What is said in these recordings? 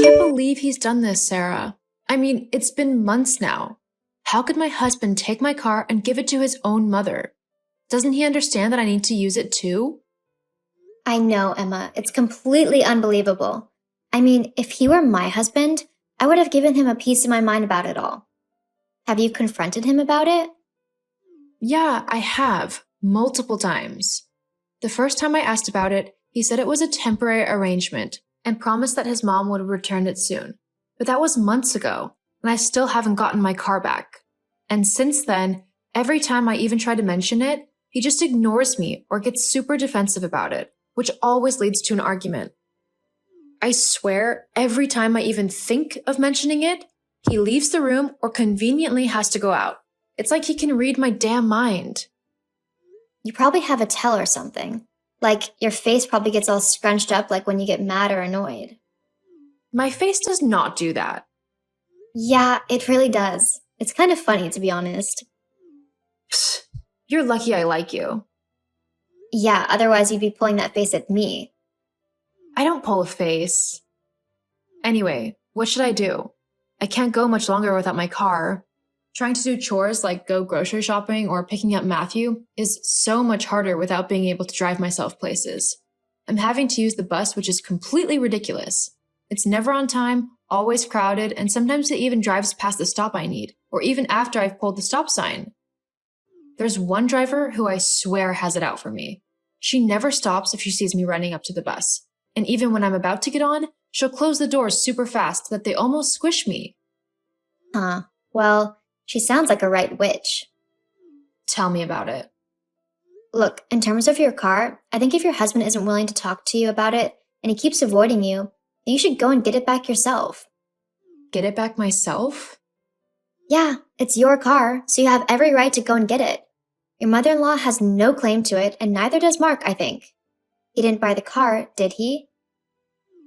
can't believe he's done this, Sarah. I mean, it's been months now. How could my husband take my car and give it to his own mother? Doesn't he understand that I need to use it too? I know, Emma. It's completely unbelievable. I mean, if he were my husband, I would have given him a piece of my mind about it all. Have you confronted him about it? Yeah, I have. Multiple times. The first time I asked about it, he said it was a temporary arrangement and promised that his mom would return it soon. But that was months ago, and I still haven't gotten my car back. And since then, every time I even try to mention it, he just ignores me or gets super defensive about it, which always leads to an argument. I swear, every time I even think of mentioning it, he leaves the room or conveniently has to go out. It's like he can read my damn mind. You probably have a tell or something. Like, your face probably gets all scrunched up like when you get mad or annoyed. My face does not do that. Yeah, it really does. It's kind of funny, to be honest. Psst, you're lucky I like you. Yeah, otherwise you'd be pulling that face at me. I don't pull a face. Anyway, what should I do? I can't go much longer without my car. Trying to do chores like go grocery shopping or picking up Matthew is so much harder without being able to drive myself places. I'm having to use the bus, which is completely ridiculous. It's never on time, always crowded, and sometimes it even drives past the stop I need, or even after I've pulled the stop sign. There's one driver who I swear has it out for me. She never stops if she sees me running up to the bus. And even when I'm about to get on, she'll close the doors super fast that they almost squish me. Huh. Well, she sounds like a right witch. Tell me about it. Look, in terms of your car, I think if your husband isn't willing to talk to you about it and he keeps avoiding you, then you should go and get it back yourself. Get it back myself? Yeah, it's your car, so you have every right to go and get it. Your mother-in-law has no claim to it, and neither does Mark, I think. He didn't buy the car, did he?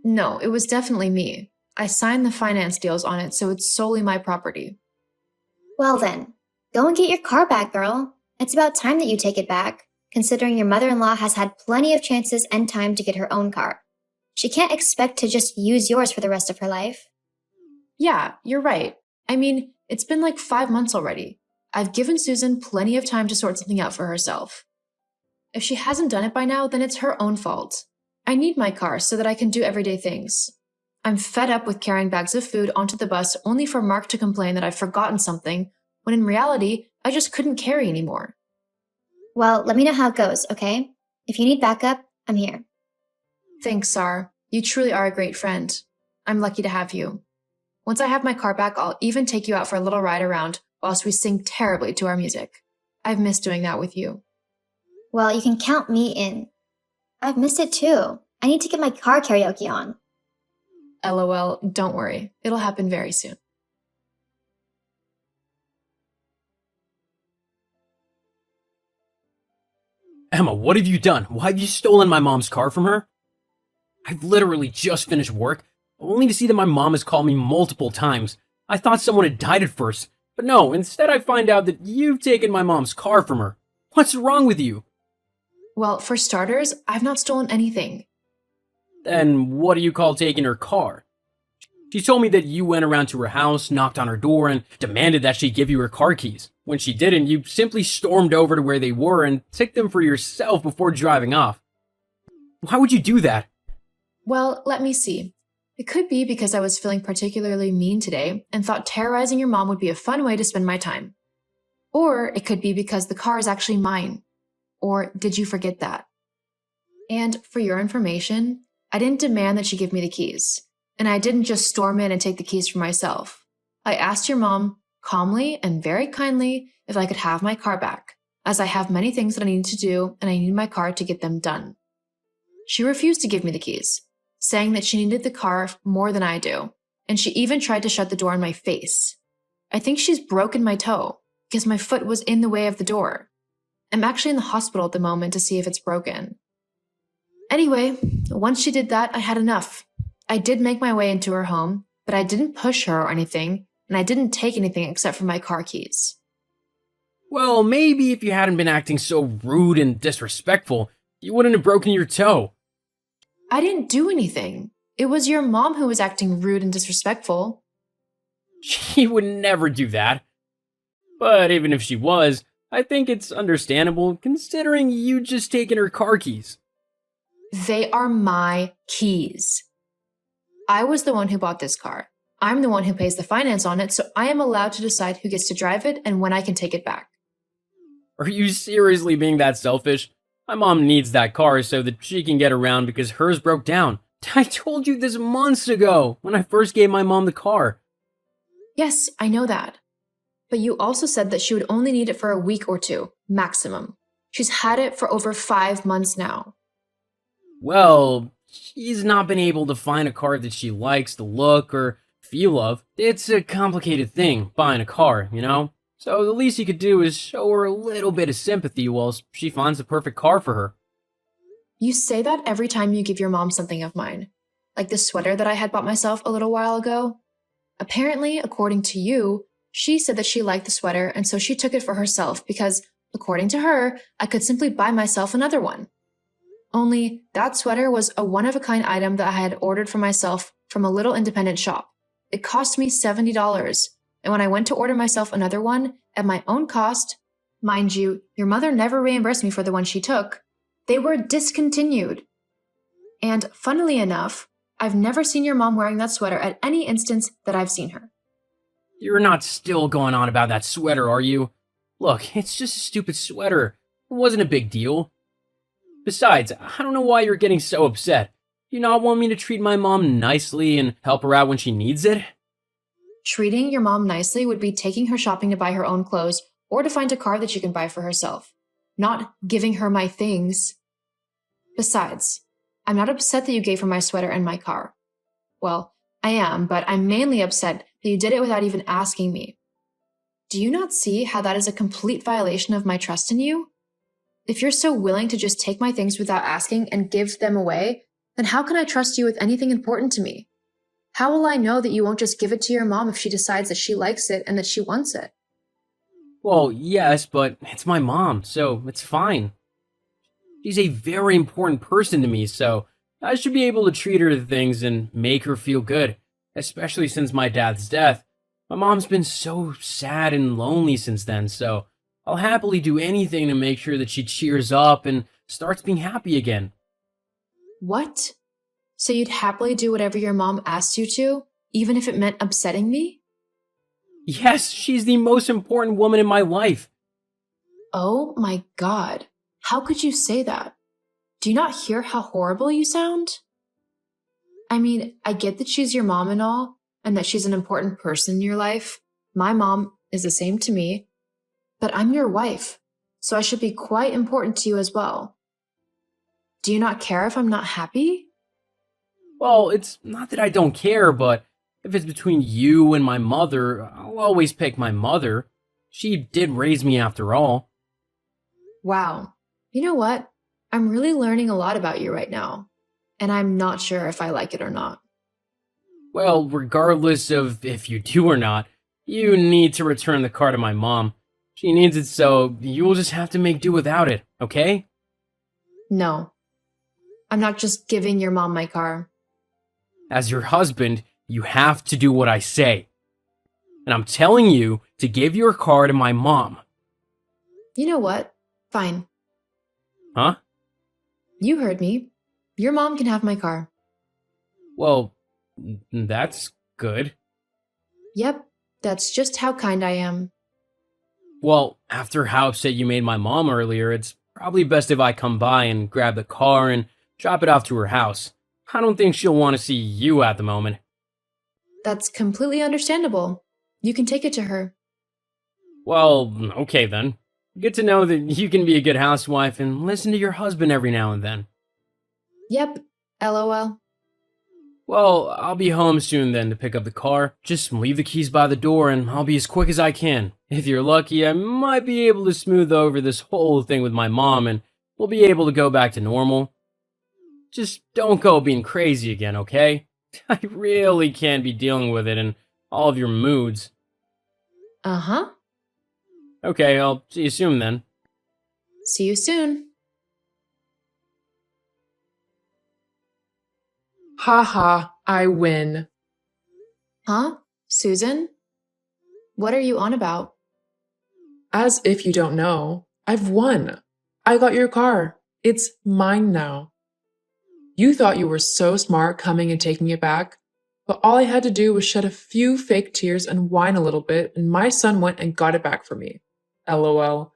No, it was definitely me. I signed the finance deals on it, so it's solely my property. Well then, go and get your car back, girl. It's about time that you take it back, considering your mother-in-law has had plenty of chances and time to get her own car. She can't expect to just use yours for the rest of her life. Yeah, you're right. I mean, it's been like 5 months already. I've given Susan plenty of time to sort something out for herself. If she hasn't done it by now, then it's her own fault. I need my car so that I can do everyday things. I'm fed up with carrying bags of food onto the bus only for Mark to complain that I've forgotten something, when in reality, I just couldn't carry anymore. Well, let me know how it goes, okay? If you need backup, I'm here. Thanks, Sar. You truly are a great friend. I'm lucky to have you. Once I have my car back, I'll even take you out for a little ride around whilst we sing terribly to our music. I've missed doing that with you. Well, you can count me in. I've missed it too. I need to get my car karaoke on. LOL, don't worry. It'll happen very soon. Emma, what have you done? Why have you stolen my mom's car from her? I've literally just finished work, only to see that my mom has called me multiple times. I thought someone had died at first, but no, instead I find out that you've taken my mom's car from her. What's wrong with you? Well, for starters, I've not stolen anything. Then what do you call taking her car? She told me that you went around to her house, knocked on her door, and demanded that she give you her car keys. When she didn't, you simply stormed over to where they were and took them for yourself before driving off. Why would you do that? Well, let me see. It could be because I was feeling particularly mean today and thought terrorizing your mom would be a fun way to spend my time. Or it could be because the car is actually mine. Or did you forget that? And for your information, I didn't demand that she give me the keys. And I didn't just storm in and take the keys for myself. I asked your mom, calmly and very kindly, if I could have my car back, as I have many things that I need to do and I need my car to get them done. She refused to give me the keys, saying that she needed the car more than I do, and she even tried to shut the door in my face. I think she's broken my toe, because my foot was in the way of the door. I'm actually in the hospital at the moment to see if it's broken. Anyway, once she did that, I had enough. I did make my way into her home, but I didn't push her or anything, and I didn't take anything except for my car keys. Well, maybe if you hadn't been acting so rude and disrespectful, you wouldn't have broken your toe. I didn't do anything. It was your mom who was acting rude and disrespectful. She would never do that. But even if she was, I think it's understandable considering you just taken her car keys. They are my keys. I was the one who bought this car. I'm the one who pays the finance on it, so I am allowed to decide who gets to drive it and when I can take it back. Are you seriously being that selfish? My mom needs that car so that she can get around because hers broke down. I told you this months ago when I first gave my mom the car. Yes, I know that. But you also said that she would only need it for a week or two, maximum. She's had it for over 5 months now. Well, she's not been able to find a car that she likes the look or feel of. It's a complicated thing, buying a car, you know? So the least you could do is show her a little bit of sympathy while she finds the perfect car for her. You say that every time you give your mom something of mine, like the sweater that I had bought myself a little while ago. Apparently, according to you, she said that she liked the sweater and so she took it for herself because, according to her, I could simply buy myself another one. Only that sweater was a one-of-a-kind item that I had ordered for myself from a little independent shop. It cost me $70, and when I went to order myself another one at my own cost, mind you, your mother never reimbursed me for the one she took, they were discontinued. And funnily enough, I've never seen your mom wearing that sweater at any instance that I've seen her. You're not still going on about that sweater, are you? Look, it's just a stupid sweater. It wasn't a big deal. Besides, I don't know why you're getting so upset. Do you not want me to treat my mom nicely and help her out when she needs it? Treating your mom nicely would be taking her shopping to buy her own clothes or to find a car that she can buy for herself, not giving her my things. Besides, I'm not upset that you gave her my sweater and my car. Well, I am, but I'm mainly upset that you did it without even asking me. Do you not see how that is a complete violation of my trust in you? If you're so willing to just take my things without asking and give them away, then how can I trust you with anything important to me? How will I know that you won't just give it to your mom if she decides that she likes it and that she wants it? Well, yes, but it's my mom, so it's fine. She's a very important person to me, so I should be able to treat her to things and make her feel good, especially since my dad's death. My mom's been so sad and lonely since then, so I'll happily do anything to make sure that she cheers up and starts being happy again. What? So you'd happily do whatever your mom asked you to, even if it meant upsetting me? Yes, she's the most important woman in my life. Oh my God. How could you say that? Do you not hear how horrible you sound? I mean, I get that she's your mom and all, and that she's an important person in your life. My mom is the same to me. But I'm your wife, so I should be quite important to you as well. Do you not care if I'm not happy? Well, it's not that I don't care, but if it's between you and my mother, I'll always pick my mother. She did raise me after all. Wow. You know what? I'm really learning a lot about you right now, and I'm not sure if I like it or not. Well, regardless of if you do or not, you need to return the car to my mom. She needs it, so you'll just have to make do without it, okay? No. I'm not just giving your mom my car. As your husband, you have to do what I say. And I'm telling you to give your car to my mom. You know what? Fine. Huh? You heard me. Your mom can have my car. Well, that's good. Yep, that's just how kind I am. Well, after how upset you made my mom earlier, it's probably best if I come by and grab the car and drop it off to her house. I don't think she'll want to see you at the moment. That's completely understandable. You can take it to her. Well, okay then. Good to know that you can be a good housewife and listen to your husband every now and then. Yep, LOL. Well, I'll be home soon then to pick up the car. Just leave the keys by the door and I'll be as quick as I can. If you're lucky, I might be able to smooth over this whole thing with my mom and we'll be able to go back to normal. Just don't go being crazy again, okay? I really can't be dealing with it and all of your moods. Uh-huh. Okay, I'll see you soon then. See you soon. Ha ha, I win. Huh? Susan? What are you on about? As if you don't know, I've won. I got your car. It's mine now. You thought you were so smart coming and taking it back, but all I had to do was shed a few fake tears and whine a little bit, and my son went and got it back for me. LOL.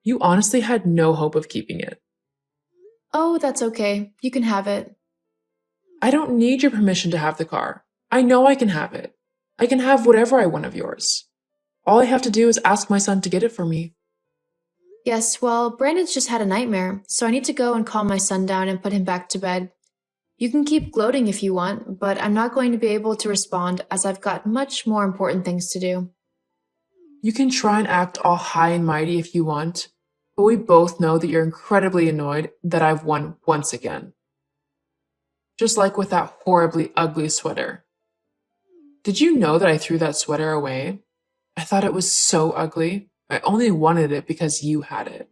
You honestly had no hope of keeping it. Oh, that's okay. You can have it. I don't need your permission to have the car. I know I can have it. I can have whatever I want of yours. All I have to do is ask my son to get it for me. Yes, well, Brandon's just had a nightmare, so I need to go and calm my son down and put him back to bed. You can keep gloating if you want, but I'm not going to be able to respond as I've got much more important things to do. You can try and act all high and mighty if you want, but we both know that you're incredibly annoyed that I've won once again. Just like with that horribly ugly sweater. Did you know that I threw that sweater away? I thought it was so ugly. I only wanted it because you had it.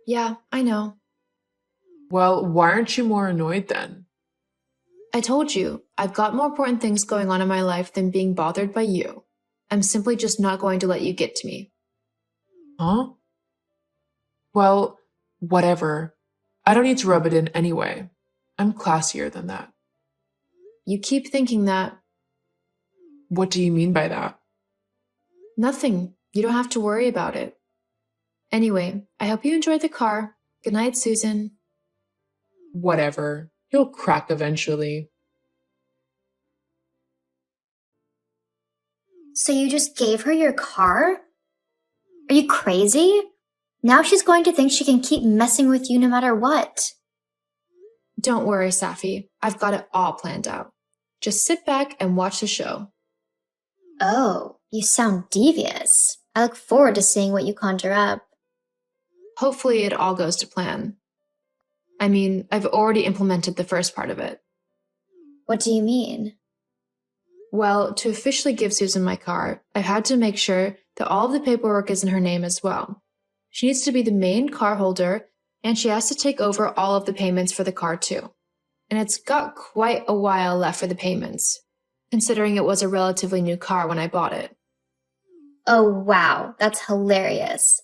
Yeah, I know. Well, why aren't you more annoyed then? I told you, I've got more important things going on in my life than being bothered by you. I'm simply just not going to let you get to me. Huh? Well, whatever. I don't need to rub it in anyway. I'm classier than that. You keep thinking that. What do you mean by that? Nothing. You don't have to worry about it. Anyway, I hope you enjoyed the car. Good night, Susan. Whatever. You'll crack eventually. So you just gave her your car? Are you crazy? Now she's going to think she can keep messing with you no matter what. Don't worry, Safi. I've got it all planned out. Just sit back and watch the show. Oh, you sound devious. I look forward to seeing what you conjure up. Hopefully it all goes to plan. I mean, I've already implemented the first part of it. What do you mean? Well, to officially give Susan my car, I've had to make sure that all of the paperwork is in her name as well. She needs to be the main car holder, and she has to take over all of the payments for the car too. And it's got quite a while left for the payments, considering it was a relatively new car when I bought it. Oh, wow, that's hilarious.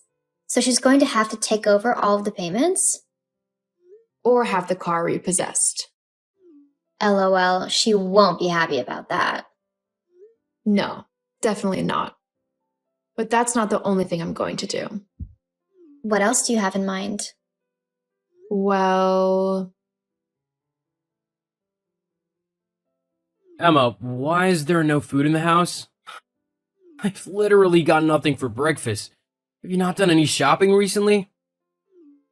So she's going to have to take over all of the payments? Or have the car repossessed. LOL, she won't be happy about that. No, definitely not. But that's not the only thing I'm going to do. What else do you have in mind? Well, Emma, why is there no food in the house? I've literally got nothing for breakfast. Have you not done any shopping recently?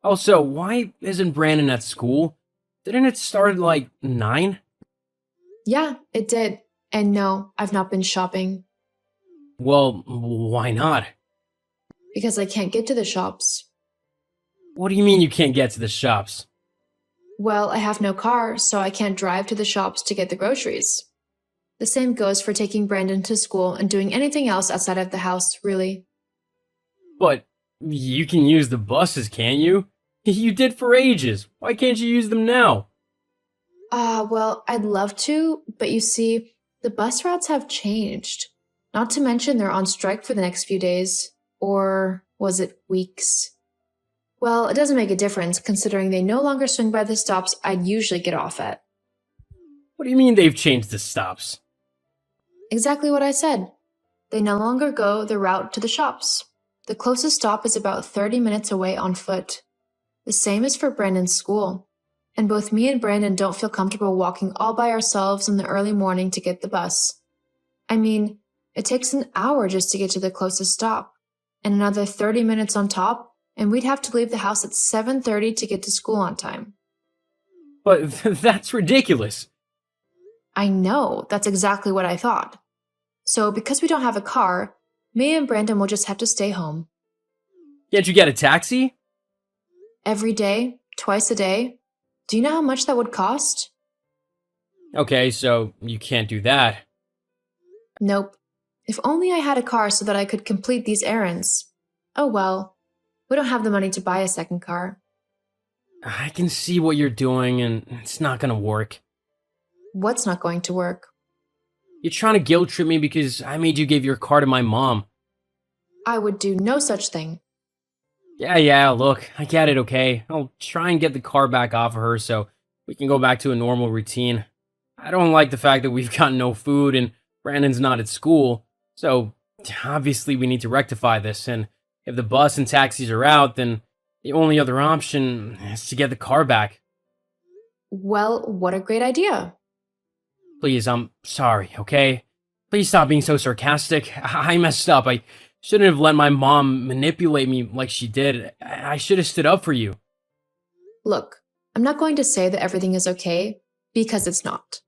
Also, why isn't Brandon at school? Didn't it start at like 9? yeah, it did. And no, I've not been shopping Well, why not? because I can't get to the shops. What do you mean you can't get to the shops? Well, I have no car, so I can't drive to the shops to get the groceries. The same goes for taking Brandon to school and doing anything else outside of the house, really. But you can use the buses, can't you? You did for ages. Why can't you use them now? Well, I'd love to, but you see, the bus routes have changed. Not to mention they're on strike for the next few days. Or was it weeks? Well, it doesn't make a difference considering they no longer swing by the stops I'd usually get off at. What do you mean they've changed the stops? Exactly what I said. They no longer go the route to the shops. The closest stop is about 30 minutes away on foot. The same is for Brandon's school. And both me and Brandon don't feel comfortable walking all by ourselves in the early morning to get the bus. I mean, it takes an hour just to get to the closest stop, and another 30 minutes on top, and we'd have to leave the house at 7:30 to get to school on time. But that's ridiculous. I know, that's exactly what I thought. So because we don't have a car, me and Brandon will just have to stay home. Can't you get a taxi? Every day, twice a day. Do you know how much that would cost? Okay, so you can't do that. Nope. If only I had a car so that I could complete these errands. Oh well, we don't have the money to buy a second car. I can see what you're doing, and it's not gonna work. What's not going to work? You're trying to guilt trip me because I made you give your car to my mom. I would do no such thing. Yeah, look, I get it, okay? I'll try and get the car back off of her so we can go back to a normal routine. I don't like the fact that we've got no food and Brandon's not at school, so obviously we need to rectify this, and if the bus and taxis are out, then the only other option is to get the car back. Well, what a great idea. Please, I'm sorry, okay? Please stop being so sarcastic. I messed up. I shouldn't have let my mom manipulate me like she did. I should have stood up for you. Look, I'm not going to say that everything is okay, because it's not.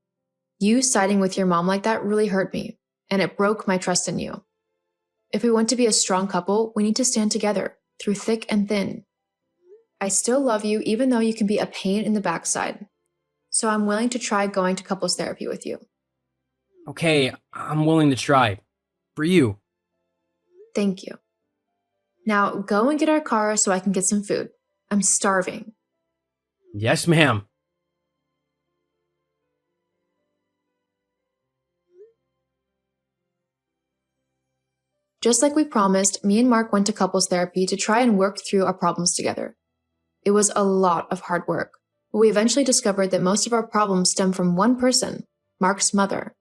You siding with your mom like that really hurt me, and it broke my trust in you. If we want to be a strong couple, we need to stand together, through thick and thin. I still love you even though you can be a pain in the backside. So I'm willing to try going to couples therapy with you. Okay, I'm willing to try. For you. Thank you. Now go and get our car so I can get some food. I'm starving. Yes, ma'am. Just like we promised, me and Mark went to couples therapy to try and work through our problems together. It was a lot of hard work, but we eventually discovered that most of our problems stem from one person, Mark's mother.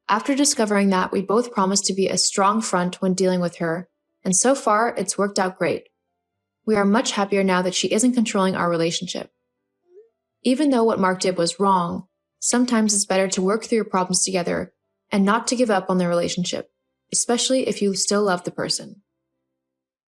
After discovering that, we both promised to be a strong front when dealing with her, and so far, it's worked out great. We are much happier now that she isn't controlling our relationship. Even though what Mark did was wrong, sometimes it's better to work through your problems together and not to give up on the relationship, especially if you still love the person.